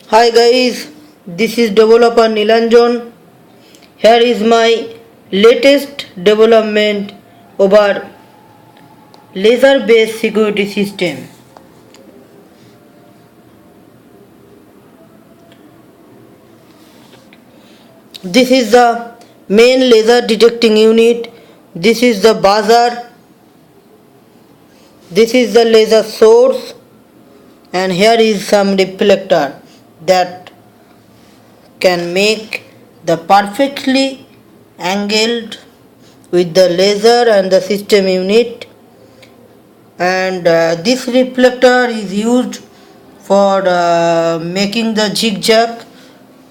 Hi guys, this is Developer Nilanjan. Here is my latest development over laser based security system. This is the main laser detecting unit. This is the buzzer. This is the laser source, and here is some reflector that can make the perfectly angled with the laser and the system unit, and this reflector is used for making the zigzag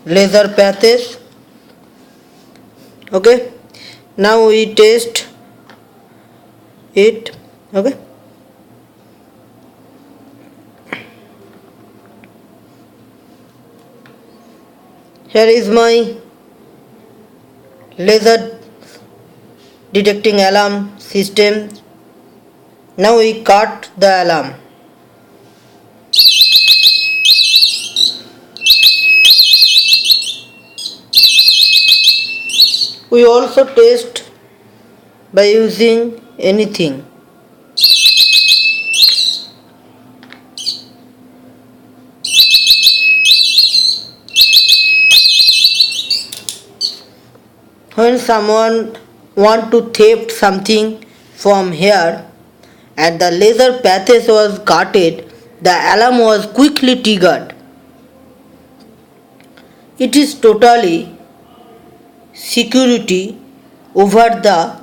laser paths. Okay, now we test it. Okay, here is my laser detecting alarm system. Now we cut the alarm. We also test by using anything. When someone want to theft something from here and the laser paths was cutted, the alarm was quickly triggered. It is totally security over the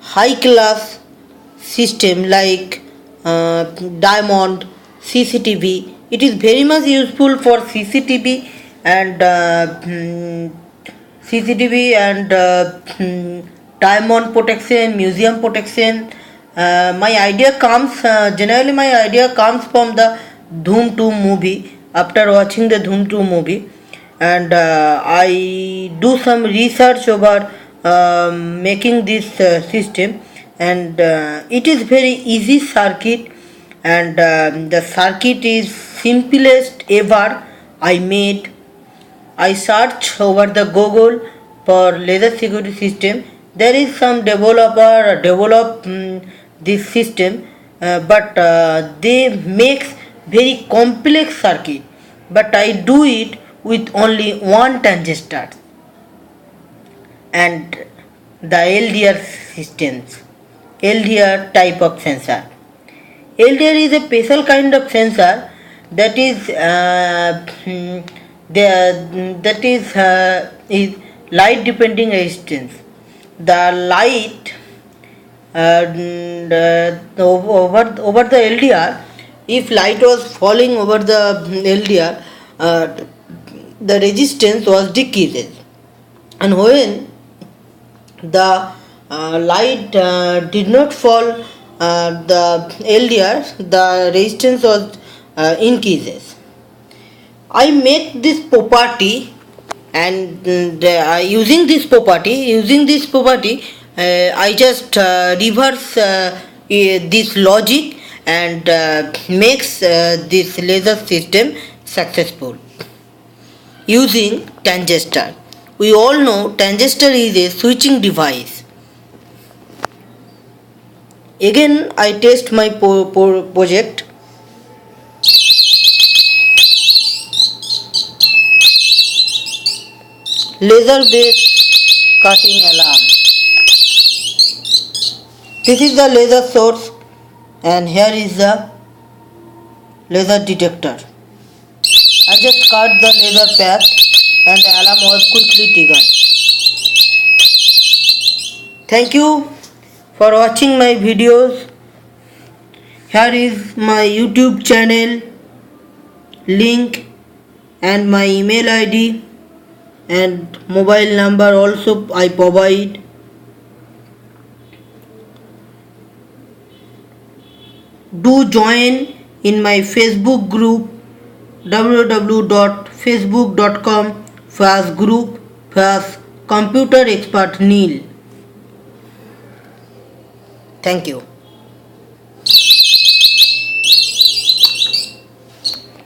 high class system like diamond cctv. It is very much useful for cctv and diamond protection, museum protection. My idea comes generally my idea comes from the Dhoom 2 movie. After watching the Dhoom 2 movie, and I do some research over making this system, and it is very easy circuit, and the circuit is simplest ever I made. I search over the Google for laser security system. There is some developer develop this system, but they makes very complex circuit. But I do it with only one transistor and the LDR systems. LDR type of sensor. LDR is a special kind of sensor that is light depending resistance. The light over the LDR, if light was falling over the LDR, the resistance was decreased, and when the light did not fall the LDR, the resistance was increases. I make this property, and using this property, I just reverse this logic and makes this laser system successful using transistor. We all know transistor is a switching device. Again, I test my project. Laser based cutting alarm. This is the laser source, and here is the laser detector. I just cut the laser path and the alarm was quickly triggered. Thank you for watching my videos. Here is my YouTube channel link and my email ID and mobile number also I provide. Do join in my Facebook group www.facebook.com/group/computer expert Neil. Thank you.